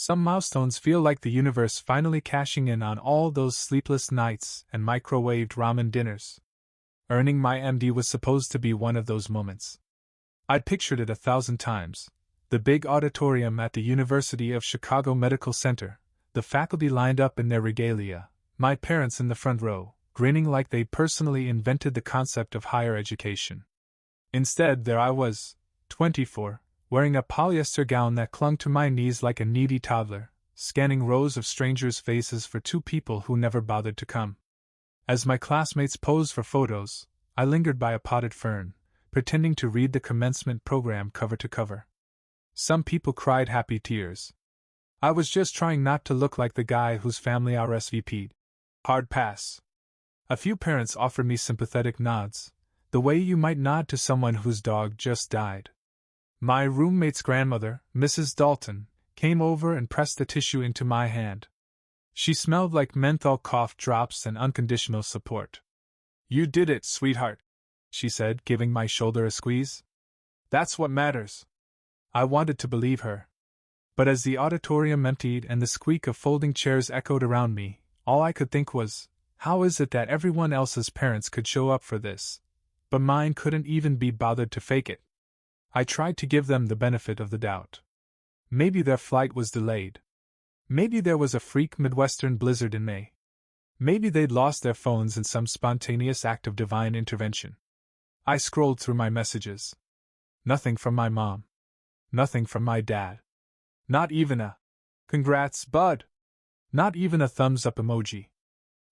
Some milestones feel like the universe finally cashing in on all those sleepless nights and microwaved ramen dinners. Earning my MD was supposed to be one of those moments. I'd pictured it 1,000 times. The big auditorium at the University of Chicago Medical Center, the faculty lined up in their regalia, my parents in the front row, grinning like they personally invented the concept of higher education. Instead, there I was, 24, wearing a polyester gown that clung to my knees like a needy toddler, scanning rows of strangers' faces for two people who never bothered to come. As my classmates posed for photos, I lingered by a potted fern, pretending to read the commencement program cover to cover. Some people cried happy tears. I was just trying not to look like the guy whose family RSVP'd. Hard pass. A few parents offered me sympathetic nods, the way you might nod to someone whose dog just died. My roommate's grandmother, Mrs. Dalton, came over and pressed the tissue into my hand. She smelled like menthol cough drops and unconditional support. "You did it, sweetheart," she said, giving my shoulder a squeeze. "That's what matters." I wanted to believe her. But as the auditorium emptied and the squeak of folding chairs echoed around me, all I could think was, how is it that everyone else's parents could show up for this, but mine couldn't even be bothered to fake it? I tried to give them the benefit of the doubt. Maybe their flight was delayed. Maybe there was a freak Midwestern blizzard in May. Maybe they'd lost their phones in some spontaneous act of divine intervention. I scrolled through my messages. Nothing from my mom. Nothing from my dad. Not even a "Congrats, bud." Not even a thumbs up emoji.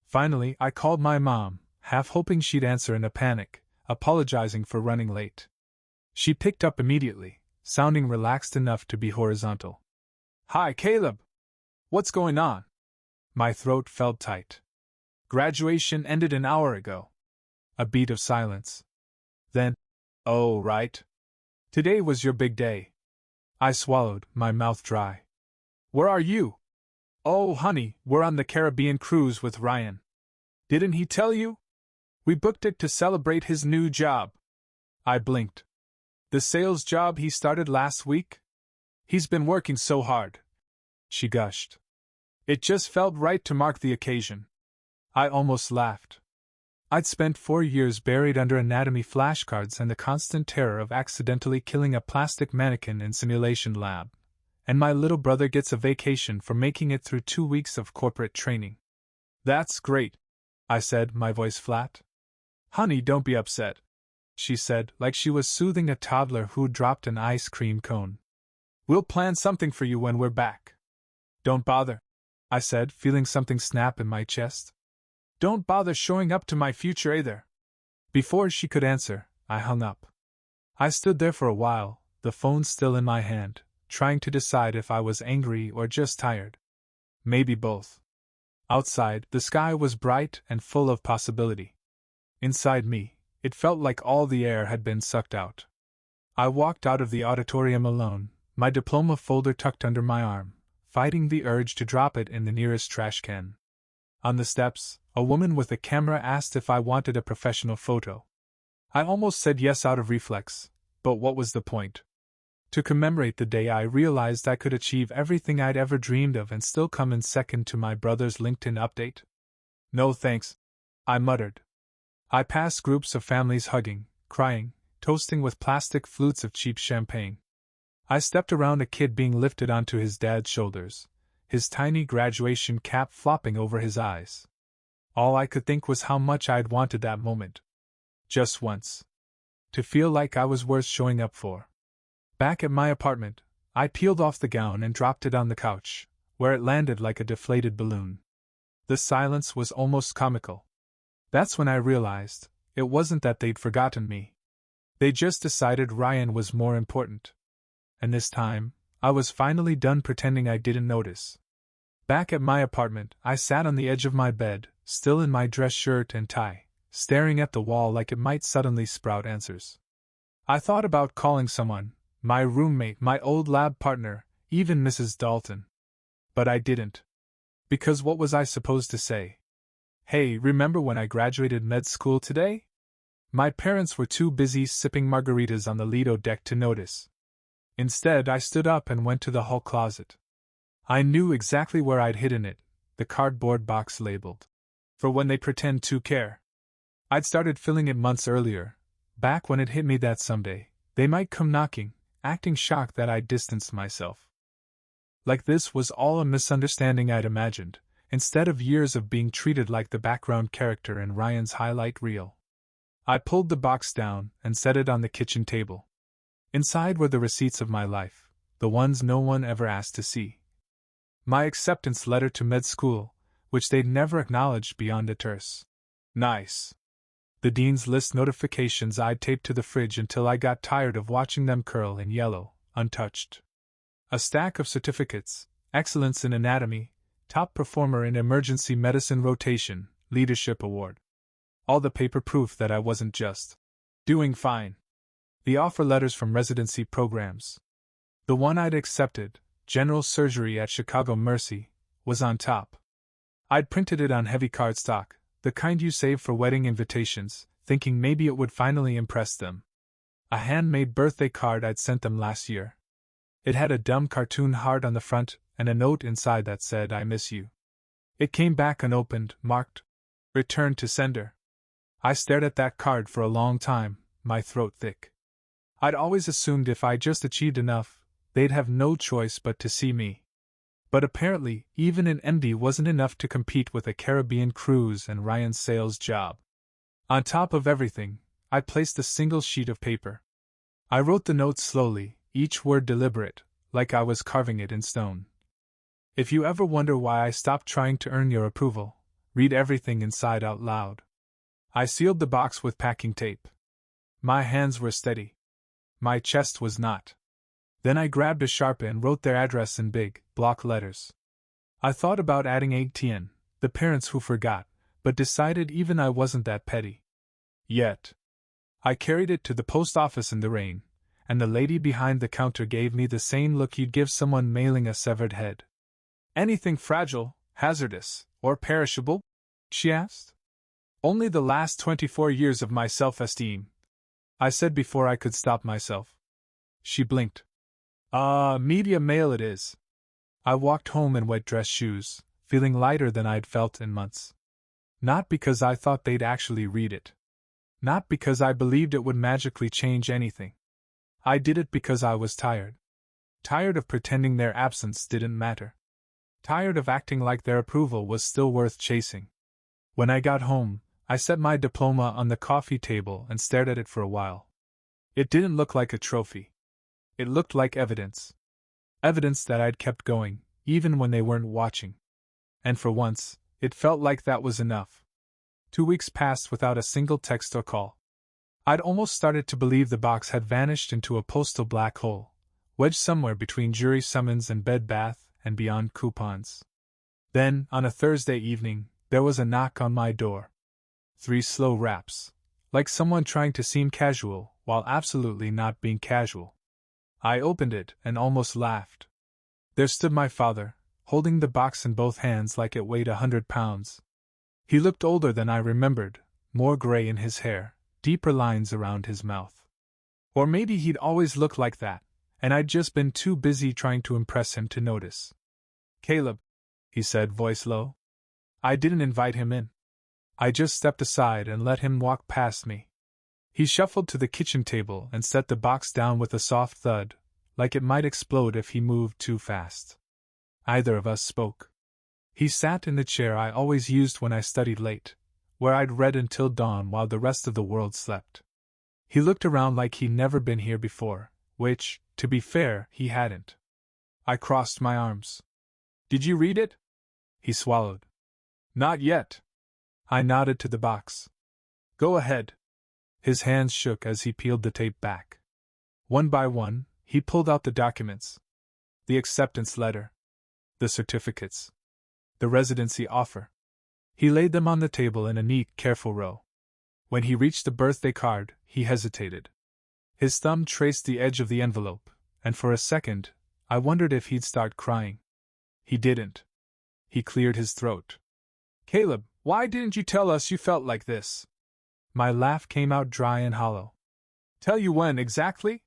Finally, I called my mom, half hoping she'd answer in a panic, apologizing for running late. She picked up immediately, sounding relaxed enough to be horizontal. "Hi, Caleb. What's going on?" My throat felt tight. "Graduation ended an hour ago." A beat of silence. Then, "Oh, right. Today was your big day." I swallowed, my mouth dry. "Where are you?" "Oh, honey, we're on the Caribbean cruise with Ryan. Didn't he tell you? We booked it to celebrate his new job." I blinked. "The sales job he started last week? He's been working so hard," she gushed. "It just felt right to mark the occasion." I almost laughed. I'd spent 4 years buried under anatomy flashcards and the constant terror of accidentally killing a plastic mannequin in simulation lab, and my little brother gets a vacation for making it through 2 weeks of corporate training. "That's great," I said, my voice flat. "Honey, don't be upset," she said, like she was soothing a toddler who'd dropped an ice cream cone. "We'll plan something for you when we're back." "Don't bother," I said, feeling something snap in my chest. "Don't bother showing up to my future either." Before she could answer, I hung up. I stood there for a while, the phone still in my hand, trying to decide if I was angry or just tired. Maybe both. Outside, the sky was bright and full of possibility. Inside me, it felt like all the air had been sucked out. I walked out of the auditorium alone, my diploma folder tucked under my arm, fighting the urge to drop it in the nearest trash can. On the steps, a woman with a camera asked if I wanted a professional photo. I almost said yes out of reflex, but what was the point? To commemorate the day, I realized I could achieve everything I'd ever dreamed of and still come in second to my brother's LinkedIn update. "No thanks," I muttered. I passed groups of families hugging, crying, toasting with plastic flutes of cheap champagne. I stepped around a kid being lifted onto his dad's shoulders, his tiny graduation cap flopping over his eyes. All I could think was how much I'd wanted that moment. Just once. To feel like I was worth showing up for. Back at my apartment, I peeled off the gown and dropped it on the couch, where it landed like a deflated balloon. The silence was almost comical. That's when I realized, it wasn't that they'd forgotten me. They just decided Ryan was more important. And this time, I was finally done pretending I didn't notice. Back at my apartment, I sat on the edge of my bed, still in my dress shirt and tie, staring at the wall like it might suddenly sprout answers. I thought about calling someone, my roommate, my old lab partner, even Mrs. Dalton. But I didn't. Because what was I supposed to say? "Hey, remember when I graduated med school today?" My parents were too busy sipping margaritas on the Lido deck to notice. Instead, I stood up and went to the hall closet. I knew exactly where I'd hidden it, the cardboard box labeled, "For when they pretend to care." I'd started filling it months earlier, back when it hit me that someday they might come knocking, acting shocked that I'd distanced myself. Like this was all a misunderstanding I'd imagined, instead of years of being treated like the background character in Ryan's highlight reel. I pulled the box down and set it on the kitchen table. Inside were the receipts of my life, the ones no one ever asked to see. My acceptance letter to med school, which they'd never acknowledged beyond a terse "nice." The dean's list notifications I'd taped to the fridge until I got tired of watching them curl in yellow, untouched. A stack of certificates: excellence in anatomy, top performer in emergency medicine rotation, leadership award. All the paper proof that I wasn't just doing fine. The offer letters from residency programs. The one I'd accepted, general surgery at Chicago Mercy, was on top. I'd printed it on heavy cardstock, the kind you save for wedding invitations, thinking maybe it would finally impress them. A handmade birthday card I'd sent them last year. It had a dumb cartoon heart on the front and a note inside that said, "I miss you." It came back unopened, marked "Return to sender." I stared at that card for a long time, my throat thick. I'd always assumed if I just achieved enough, they'd have no choice but to see me. But apparently, even an MD wasn't enough to compete with a Caribbean cruise and Ryan's sales job. On top of everything, I placed a single sheet of paper. I wrote the note slowly, each word deliberate, like I was carving it in stone. If you ever wonder why I stopped trying to earn your approval, read everything inside out loud. I sealed the box with packing tape. My hands were steady. My chest was not. Then I grabbed a Sharpie and wrote their address in big, block letters. I thought about adding ATN, the parents who forgot, but decided even I wasn't that petty yet. I carried it to the post office in the rain, and the lady behind the counter gave me the same look you'd give someone mailing a severed head. "Anything fragile, hazardous, or perishable?" she asked. "Only the last 24 years of my self-esteem," I said before I could stop myself. She blinked. Media mail it is." I walked home in wet dress shoes, feeling lighter than I'd felt in months. Not because I thought they'd actually read it. Not because I believed it would magically change anything. I did it because I was tired. Tired of pretending their absence didn't matter. Tired of acting like their approval was still worth chasing. When I got home, I set my diploma on the coffee table and stared at it for a while. It didn't look like a trophy. It looked like evidence. Evidence that I'd kept going, even when they weren't watching. And for once, it felt like that was enough. 2 weeks passed without a single text or call. I'd almost started to believe the box had vanished into a postal black hole, wedged somewhere between jury summons and Bed Bath and Beyond coupons. Then, on a Thursday evening, there was a knock on my door. 3 slow raps, like someone trying to seem casual while absolutely not being casual. I opened it and almost laughed. There stood my father, holding the box in both hands like it weighed 100 pounds. He looked older than I remembered, more gray in his hair, deeper lines around his mouth. Or maybe he'd always looked like that, and I'd just been too busy trying to impress him to notice. "Caleb," he said, voice low. I didn't invite him in. I just stepped aside and let him walk past me. He shuffled to the kitchen table and set the box down with a soft thud, like it might explode if he moved too fast. Neither of us spoke. He sat in the chair I always used when I studied late, where I'd read until dawn while the rest of the world slept. He looked around like he'd never been here before, which, to be fair, he hadn't. I crossed my arms. "Did you read it?" He swallowed. "Not yet." I nodded to the box. "Go ahead." His hands shook as he peeled the tape back. One by one, he pulled out the documents. The acceptance letter. The certificates. The residency offer. He laid them on the table in a neat, careful row. When he reached the birthday card, he hesitated. His thumb traced the edge of the envelope, and for a second, I wondered if he'd start crying. He didn't. He cleared his throat. "Caleb, why didn't you tell us you felt like this?" My laugh came out dry and hollow. "Tell you when exactly?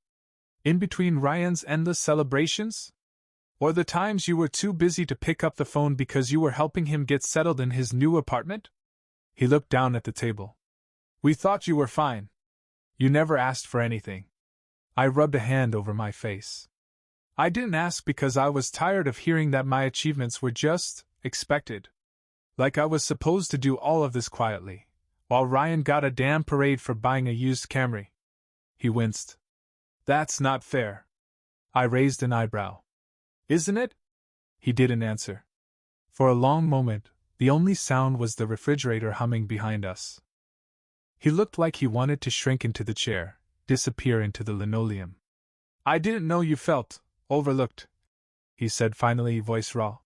In between Ryan's endless celebrations? Or the times you were too busy to pick up the phone because you were helping him get settled in his new apartment? He looked down at the table. We thought you were fine. You never asked for anything. I rubbed a hand over my face. I didn't ask because I was tired of hearing that my achievements were just expected. Like I was supposed to do all of this quietly, while Ryan got a damn parade for buying a used Camry. He winced. That's not fair. I raised an eyebrow. Isn't it? He didn't answer. For a long moment, the only sound was the refrigerator humming behind us. He looked like he wanted to shrink into the chair, disappear into the linoleum. I didn't know you felt overlooked, he said finally, voice raw.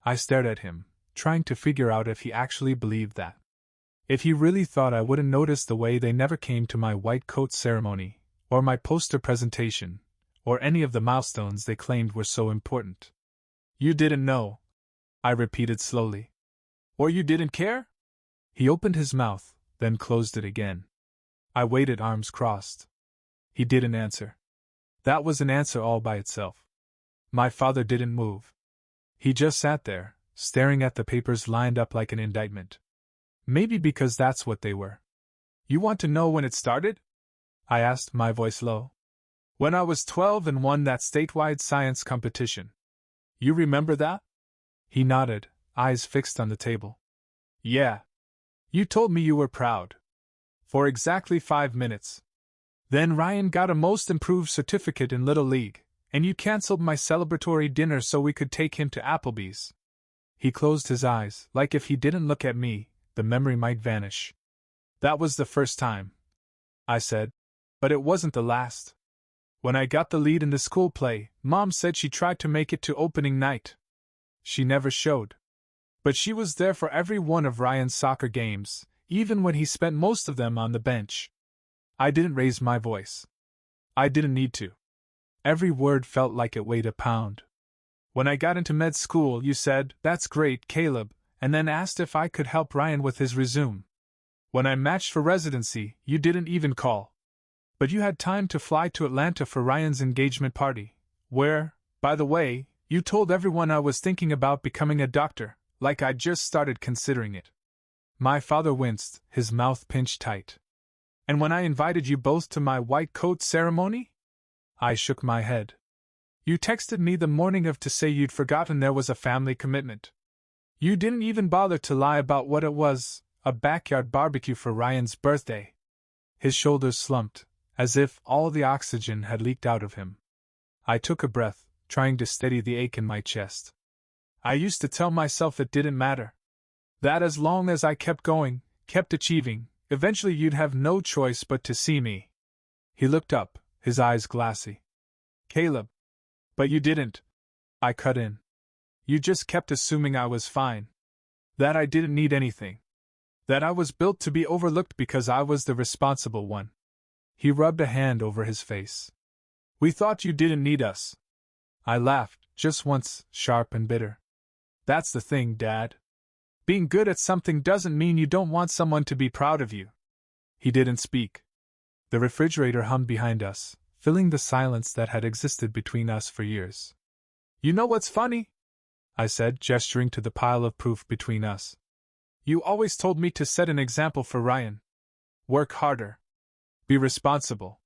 I stared at him, trying to figure out if he actually believed that. If he really thought I wouldn't notice the way they never came to my white coat ceremony, or my poster presentation, or any of the milestones they claimed were so important. You didn't know, I repeated slowly. Or you didn't care? He opened his mouth, then closed it again. I waited, arms crossed. He didn't answer. That was an answer all by itself. My father didn't move. He just sat there, staring at the papers lined up like an indictment. Maybe because that's what they were. You want to know when it started? I asked, my voice low. When I was 12 and won that statewide science competition. You remember that? He nodded, eyes fixed on the table. Yeah. You told me you were proud. For exactly 5 minutes. Then Ryan got a most improved certificate in Little League, and you canceled my celebratory dinner so we could take him to Applebee's. He closed his eyes, like if he didn't look at me, the memory might vanish. That was the first time, I said, but it wasn't the last. When I got the lead in the school play, Mom said she tried to make it to opening night. She never showed. But she was there for every one of Ryan's soccer games, even when he spent most of them on the bench. I didn't raise my voice. I didn't need to. Every word felt like it weighed a pound. When I got into med school, you said, "That's great, Caleb," and then asked if I could help Ryan with his resume. When I matched for residency, you didn't even call. But you had time to fly to Atlanta for Ryan's engagement party, where, by the way, you told everyone I was thinking about becoming a doctor, like I'd just started considering it. My father winced, his mouth pinched tight. And when I invited you both to my white coat ceremony? I shook my head. You texted me the morning of to say you'd forgotten there was a family commitment. You didn't even bother to lie about what it was, a backyard barbecue for Ryan's birthday. His shoulders slumped, as if all the oxygen had leaked out of him. I took a breath, trying to steady the ache in my chest. I used to tell myself it didn't matter. That as long as I kept going, kept achieving, eventually you'd have no choice but to see me. He looked up, his eyes glassy. Caleb. But you didn't. I cut in. You just kept assuming I was fine. That I didn't need anything. That I was built to be overlooked because I was the responsible one. He rubbed a hand over his face. We thought you didn't need us. I laughed, just once, sharp and bitter. That's the thing, Dad. Being good at something doesn't mean you don't want someone to be proud of you. He didn't speak. The refrigerator hummed behind us, filling the silence that had existed between us for years. You know what's funny? I said, gesturing to the pile of proof between us. You always told me to set an example for Ryan. Work harder. Be responsible.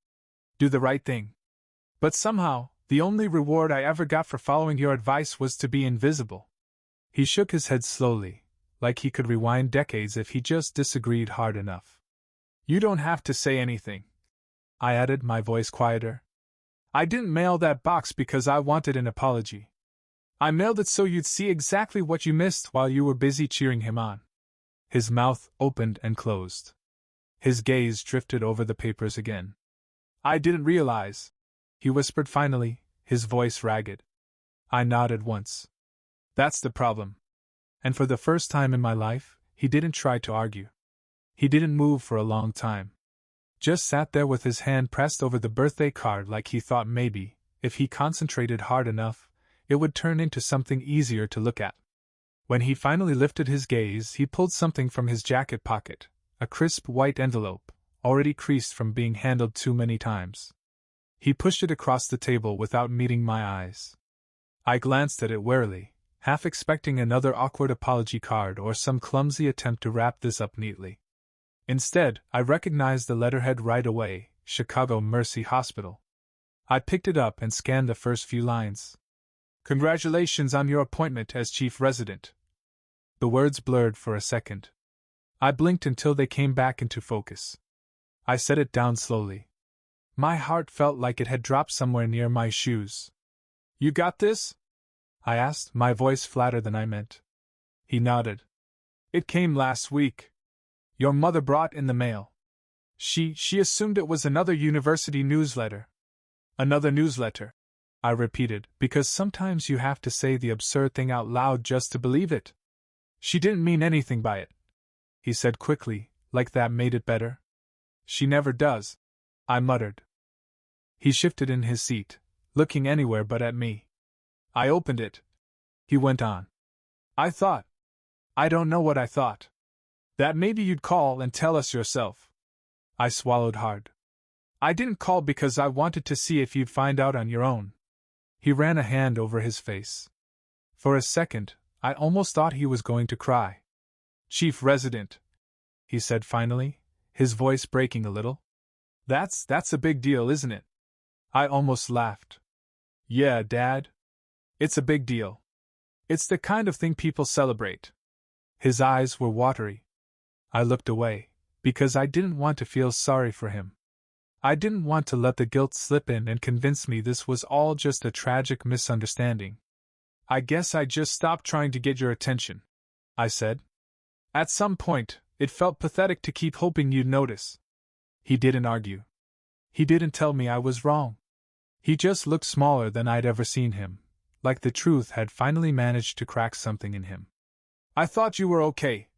Do the right thing. But somehow, the only reward I ever got for following your advice was to be invisible. He shook his head slowly, like he could rewind decades if he just disagreed hard enough. You don't have to say anything, I added, my voice quieter. I didn't mail that box because I wanted an apology. I mailed it so you'd see exactly what you missed while you were busy cheering him on. His mouth opened and closed. His gaze drifted over the papers again. I didn't realize, he whispered finally, his voice ragged. I nodded once. That's the problem. And for the first time in my life, he didn't try to argue. He didn't move for a long time. Just sat there with his hand pressed over the birthday card like he thought maybe, if he concentrated hard enough, it would turn into something easier to look at. When he finally lifted his gaze, he pulled something from his jacket pocket, a crisp white envelope, already creased from being handled too many times. He pushed it across the table without meeting my eyes. I glanced at it warily, half expecting another awkward apology card or some clumsy attempt to wrap this up neatly. Instead, I recognized the letterhead right away: Chicago Mercy Hospital. I picked it up and scanned the first few lines. "Congratulations on your appointment as chief resident." The words blurred for a second. I blinked until they came back into focus. I set it down slowly. My heart felt like it had dropped somewhere near my shoes. "You got this?" I asked, my voice flatter than I meant. He nodded. "It came last week. Your mother brought in the mail. She assumed it was another university newsletter." "Another newsletter," I repeated, because sometimes you have to say the absurd thing out loud just to believe it. "She didn't mean anything by it," he said quickly, like that made it better. "She never does," I muttered. He shifted in his seat, looking anywhere but at me. "I opened it," he went on. I don't know what I thought. That maybe you'd call and tell us yourself." I swallowed hard. "I didn't call because I wanted to see if you'd find out on your own." He ran a hand over his face. For a second, I almost thought he was going to cry. "Chief resident," he said finally, his voice breaking a little. That's a big deal, isn't it?" I almost laughed. "Yeah, Dad. It's a big deal. It's the kind of thing people celebrate." His eyes were watery. I looked away, because I didn't want to feel sorry for him. I didn't want to let the guilt slip in and convince me this was all just a tragic misunderstanding. "I guess I just stopped trying to get your attention," I said. "At some point, it felt pathetic to keep hoping you'd notice." He didn't argue. He didn't tell me I was wrong. He just looked smaller than I'd ever seen him, like the truth had finally managed to crack something in him. "I thought you were okay,"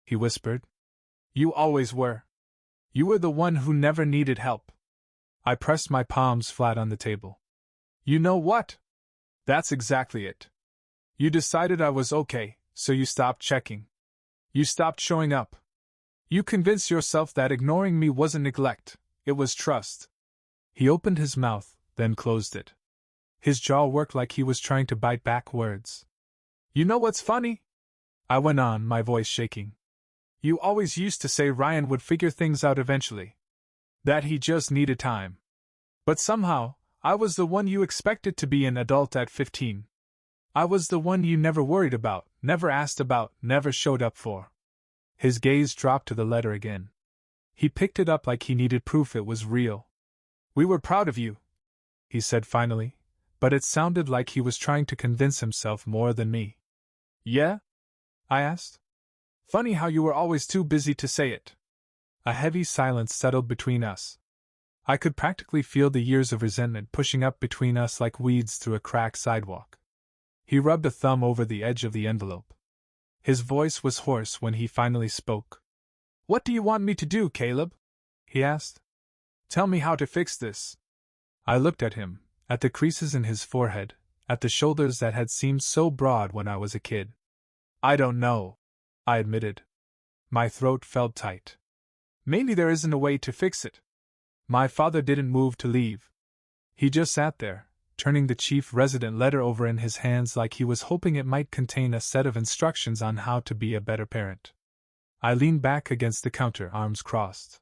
he whispered. "You always were. You were the one who never needed help." I pressed my palms flat on the table. "You know what? That's exactly it. You decided I was okay, so you stopped checking. You stopped showing up. You convinced yourself that ignoring me wasn't neglect, it was trust." He opened his mouth, then closed it. His jaw worked like he was trying to bite back words. "You know what's funny?" I went on, my voice shaking. "You always used to say Ryan would figure things out eventually. That he just needed time. But somehow, I was the one you expected to be an adult at 15. I was the one you never worried about, never asked about, never showed up for." His gaze dropped to the letter again. He picked it up like he needed proof it was real. "We were proud of you," he said finally, but it sounded like he was trying to convince himself more than me. "Yeah?" I asked. "Funny how you were always too busy to say it." A heavy silence settled between us. I could practically feel the years of resentment pushing up between us like weeds through a cracked sidewalk. He rubbed a thumb over the edge of the envelope. His voice was hoarse when he finally spoke. "What do you want me to do, Caleb?" he asked. "Tell me how to fix this." I looked at him, at the creases in his forehead, at the shoulders that had seemed so broad when I was a kid. "I don't know," I admitted. My throat felt tight. "Maybe there isn't a way to fix it." My father didn't move to leave. He just sat there, turning the chief resident letter over in his hands like he was hoping it might contain a set of instructions on how to be a better parent. I leaned back against the counter, arms crossed.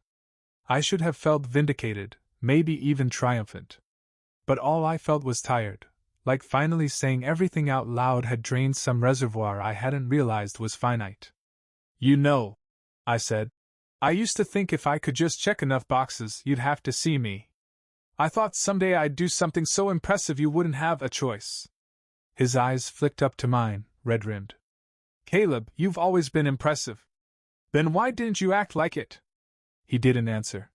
I should have felt vindicated, maybe even triumphant. But all I felt was tired, like finally saying everything out loud had drained some reservoir I hadn't realized was finite. "You know," I said, "I used to think if I could just check enough boxes, you'd have to see me. I thought someday I'd do something so impressive you wouldn't have a choice." His eyes flicked up to mine, red-rimmed. "Caleb, you've always been impressive. Then why didn't you act like it?" He didn't answer.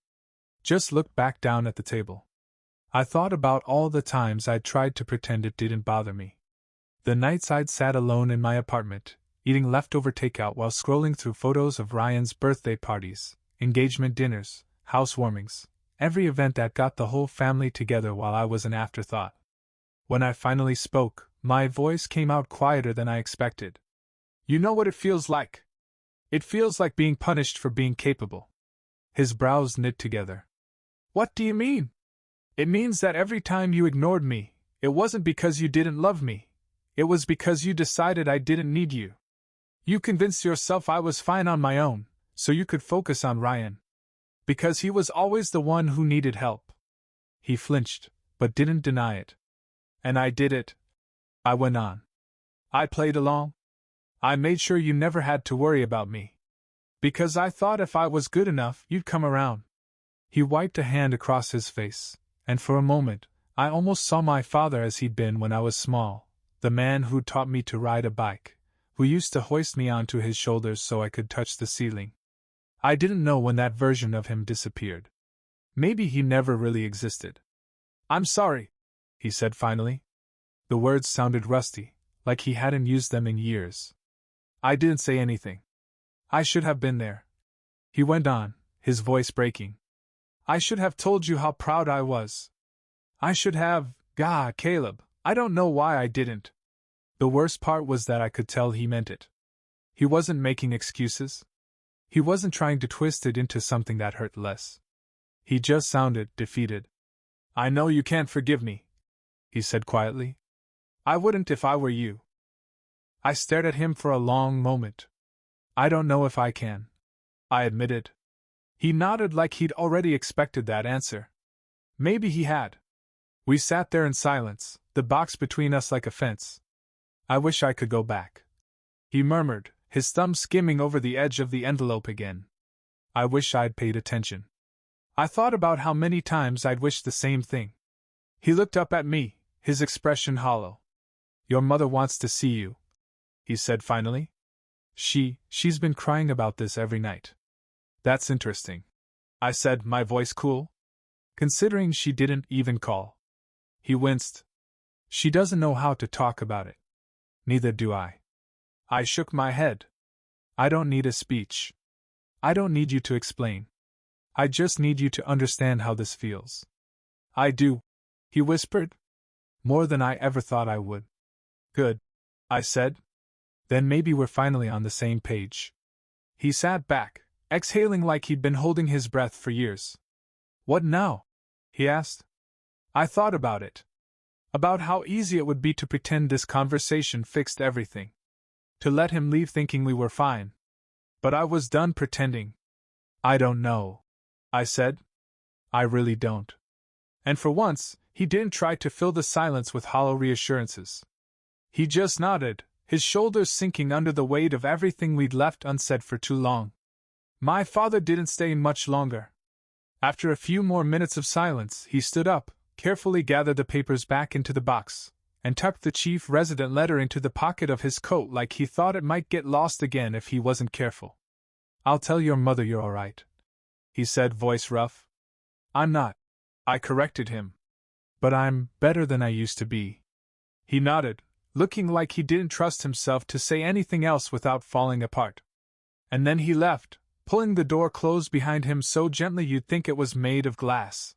Just looked back down at the table. I thought about all the times I'd tried to pretend it didn't bother me. The nights I'd sat alone in my apartment, eating leftover takeout while scrolling through photos of Ryan's birthday parties, engagement dinners, housewarmings, every event that got the whole family together while I was an afterthought. When I finally spoke, my voice came out quieter than I expected. "You know what it feels like? It feels like being punished for being capable." His brows knit together. "What do you mean?" "It means that every time you ignored me, it wasn't because you didn't love me, It was because you decided I didn't need you. You convinced yourself I was fine on my own, so you could focus on Ryan. Because he was always the one who needed help. He flinched, but didn't deny it. And I did it. I went on. I played along. I made sure you never had to worry about me. Because I thought if I was good enough, you'd come around. He wiped a hand across his face, and for a moment, I almost saw my father as he'd been when I was small, the man who taught me to ride a bike, who used to hoist me onto his shoulders so I could touch the ceiling. I didn't know when that version of him disappeared. Maybe he never really existed. I'm sorry, he said finally. The words sounded rusty, like he hadn't used them in years. I didn't say anything. I should have been there. He went on, his voice breaking. I should have told you how proud I was. I should have, Caleb, I don't know why I didn't. The worst part was that I could tell he meant it. He wasn't making excuses. He wasn't trying to twist it into something that hurt less. He just sounded defeated. I know you can't forgive me, he said quietly. I wouldn't if I were you. I stared at him for a long moment. I don't know if I can, I admitted. He nodded like he'd already expected that answer. Maybe he had. We sat there in silence, the box between us like a fence. I wish I could go back. He murmured, his thumb skimming over the edge of the envelope again. I wish I'd paid attention. I thought about how many times I'd wished the same thing. He looked up at me, his expression hollow. Your mother wants to see you, he said finally. She's been crying about this every night. That's interesting, I said, my voice cool. Considering she didn't even call. He winced. She doesn't know how to talk about it. Neither do I. I shook my head. I don't need a speech. I don't need you to explain. I just need you to understand how this feels. I do, he whispered. More than I ever thought I would. Good, I said. Then maybe we're finally on the same page. He sat back, exhaling like he'd been holding his breath for years. What now? He asked. I thought about it. About how easy it would be to pretend this conversation fixed everything. To let him leave thinking we were fine. But I was done pretending. I don't know, I said. I really don't. And for once, he didn't try to fill the silence with hollow reassurances. He just nodded, his shoulders sinking under the weight of everything we'd left unsaid for too long. My father didn't stay much longer. After a few more minutes of silence, he stood up, carefully gathered the papers back into the box, and tucked the chief resident letter into the pocket of his coat like he thought it might get lost again if he wasn't careful. I'll tell your mother you're all right, he said, voice rough. I'm not, I corrected him. But I'm better than I used to be. He nodded, looking like he didn't trust himself to say anything else without falling apart. And then he left, pulling the door closed behind him so gently you'd think it was made of glass.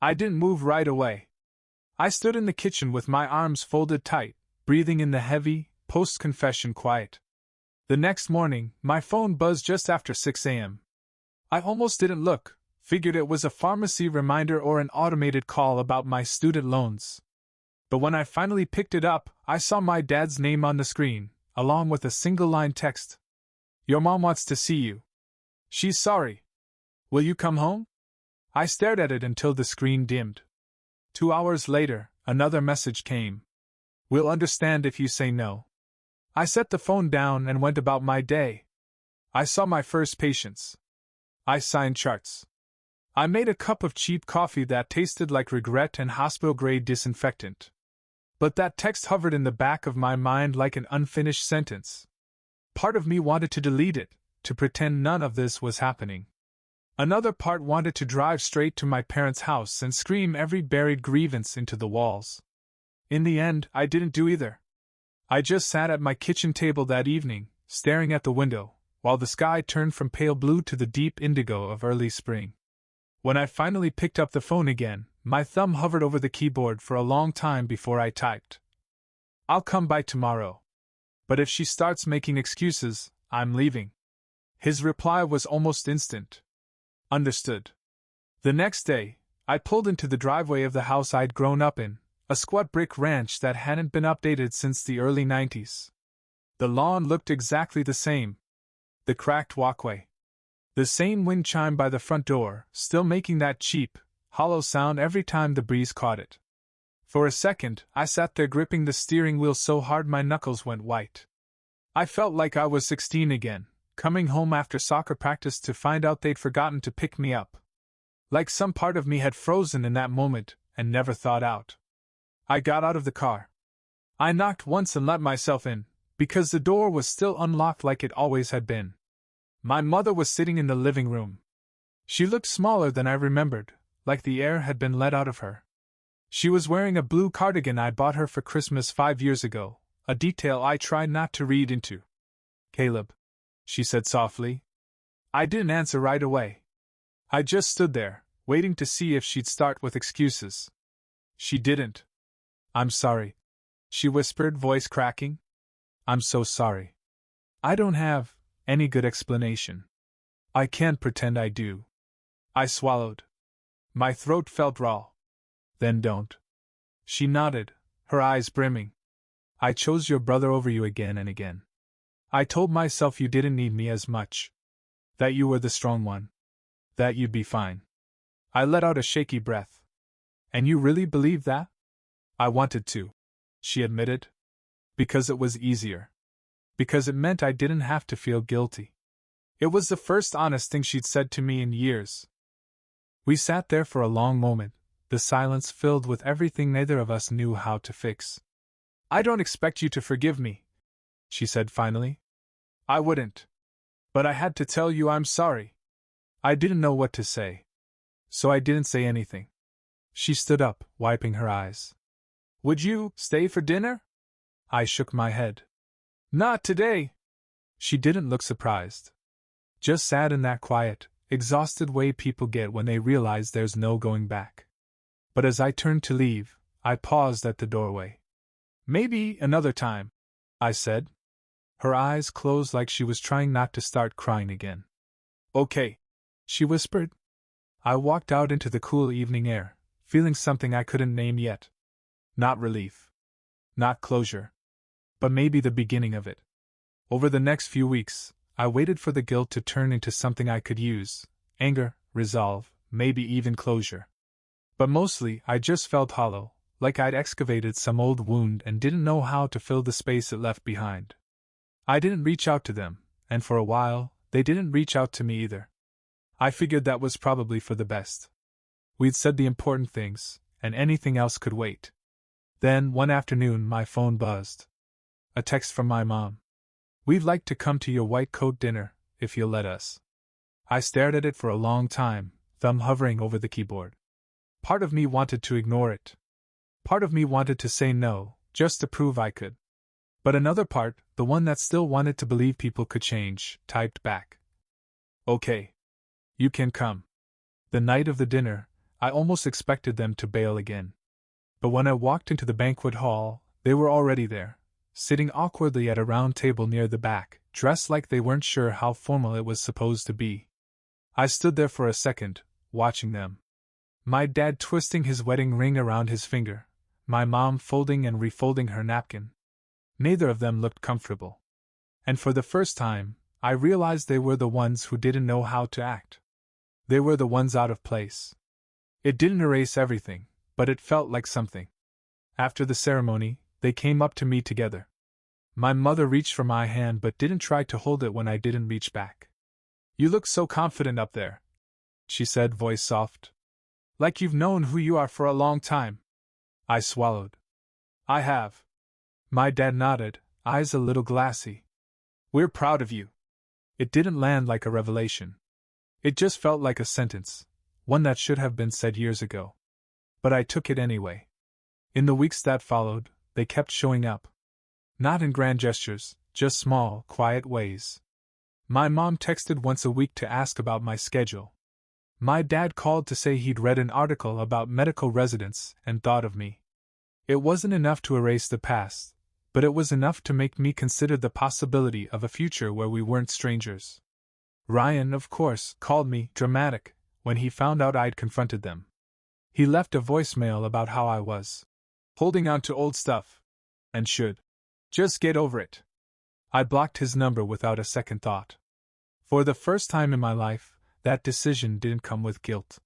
I didn't move right away. I stood in the kitchen with my arms folded tight, breathing in the heavy, post-confession quiet. The next morning, my phone buzzed just after 6 a.m. I almost didn't look, figured it was a pharmacy reminder or an automated call about my student loans. But when I finally picked it up, I saw my dad's name on the screen, along with a single-line text. Your mom wants to see you. She's sorry. Will you come home? I stared at it until the screen dimmed. 2 hours later, another message came. We'll understand if you say no. I set the phone down and went about my day. I saw my first patients. I signed charts. I made a cup of cheap coffee that tasted like regret and hospital-grade disinfectant. But that text hovered in the back of my mind like an unfinished sentence. Part of me wanted to delete it, to pretend none of this was happening. Another part wanted to drive straight to my parents' house and scream every buried grievance into the walls. In the end, I didn't do either. I just sat at my kitchen table that evening, staring at the window, while the sky turned from pale blue to the deep indigo of early spring. When I finally picked up the phone again, my thumb hovered over the keyboard for a long time before I typed. I'll come by tomorrow. But if she starts making excuses, I'm leaving. His reply was almost instant. Understood. The next day, I pulled into the driveway of the house I'd grown up in, A squat brick ranch that hadn't been updated since the early 90s. The lawn looked exactly the same. The cracked walkway. The same wind chime by the front door, still making that cheap, hollow sound every time the breeze caught it. For a second, I sat there gripping the steering wheel so hard my knuckles went white. I felt like I was 16 again, coming home after soccer practice to find out they'd forgotten to pick me up. Like some part of me had frozen in that moment and never thawed out. I got out of the car. I knocked once and let myself in, because the door was still unlocked like it always had been. My mother was sitting in the living room. She looked smaller than I remembered, like the air had been let out of her. She was wearing a blue cardigan I bought her for Christmas 5 years ago, a detail I tried not to read into. "Caleb," she said softly. I didn't answer right away. I just stood there, waiting to see if she'd start with excuses. She didn't. "I'm sorry," she whispered, voice cracking. "I'm so sorry. I don't have any good explanation. I can't pretend I do." I swallowed. My throat felt raw. "Then don't." She nodded, her eyes brimming. "I chose your brother over you again and again. I told myself you didn't need me as much. That you were the strong one. That you'd be fine." I let out a shaky breath. "And you really believed that?" "I wanted to," she admitted. "Because it was easier. Because it meant I didn't have to feel guilty." It was the first honest thing she'd said to me in years. We sat there for a long moment, the silence filled with everything neither of us knew how to fix. "I don't expect you to forgive me," she said finally. "I wouldn't. But I had to tell you I'm sorry." I didn't know what to say. So I didn't say anything. She stood up, wiping her eyes. "Would you stay for dinner?" I shook my head. "Not today." She didn't look surprised. Just sat in that quiet, exhausted way people get when they realize there's no going back. But as I turned to leave, I paused at the doorway. "Maybe another time," I said. Her eyes closed like she was trying not to start crying again. "Okay," she whispered. I walked out into the cool evening air, feeling something I couldn't name yet. Not relief. Not closure. But maybe the beginning of it. Over the next few weeks, I waited for the guilt to turn into something I could use: anger, resolve, maybe even closure. But mostly, I just felt hollow, like I'd excavated some old wound and didn't know how to fill the space it left behind. I didn't reach out to them, and for a while, they didn't reach out to me either. I figured that was probably for the best. We'd said the important things, and anything else could wait. Then, one afternoon, my phone buzzed. A text from my mom. "We'd like to come to your white coat dinner, if you'll let us." I stared at it for a long time, thumb hovering over the keyboard. Part of me wanted to ignore it. Part of me wanted to say no, just to prove I could. But another part, the one that still wanted to believe people could change, typed back. "Okay. You can come." The night of the dinner, I almost expected them to bail again. But when I walked into the banquet hall, they were already there, sitting awkwardly at a round table near the back, dressed like they weren't sure how formal it was supposed to be. I stood there for a second, watching them. My dad twisting his wedding ring around his finger, my mom folding and refolding her napkin. Neither of them looked comfortable. And for the first time, I realized they were the ones who didn't know how to act. They were the ones out of place. It didn't erase everything, but it felt like something. After the ceremony, they came up to me together. My mother reached for my hand but didn't try to hold it when I didn't reach back. "You look so confident up there," she said, voice soft. "Like you've known who you are for a long time." I swallowed. "I have." My dad nodded, eyes a little glassy. "We're proud of you." It didn't land like a revelation. It just felt like a sentence, one that should have been said years ago. But I took it anyway. In the weeks that followed, they kept showing up. Not in grand gestures, just small, quiet ways. My mom texted once a week to ask about my schedule. My dad called to say he'd read an article about medical residents and thought of me. It wasn't enough to erase the past, but it was enough to make me consider the possibility of a future where we weren't strangers. Ryan, of course, called me dramatic when he found out I'd confronted them. He left a voicemail about how I was holding on to old stuff. And should. Just get over it. I blocked his number without a second thought. For the first time in my life, that decision didn't come with guilt.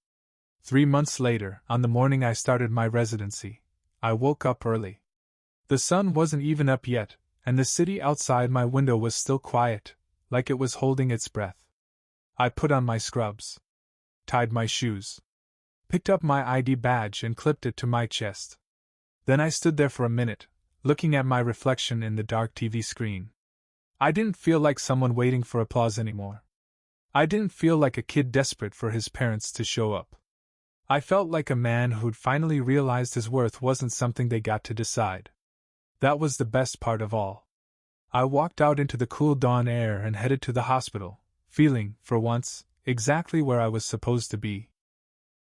3 months later, on the morning I started my residency, I woke up early. The sun wasn't even up yet, and the city outside my window was still quiet, like it was holding its breath. I put on my scrubs, tied my shoes, picked up my ID badge and clipped it to my chest. Then I stood there for a minute, looking at my reflection in the dark TV screen. I didn't feel like someone waiting for applause anymore. I didn't feel like a kid desperate for his parents to show up. I felt like a man who'd finally realized his worth wasn't something they got to decide. That was the best part of all. I walked out into the cool dawn air and headed to the hospital, feeling, for once, exactly where I was supposed to be.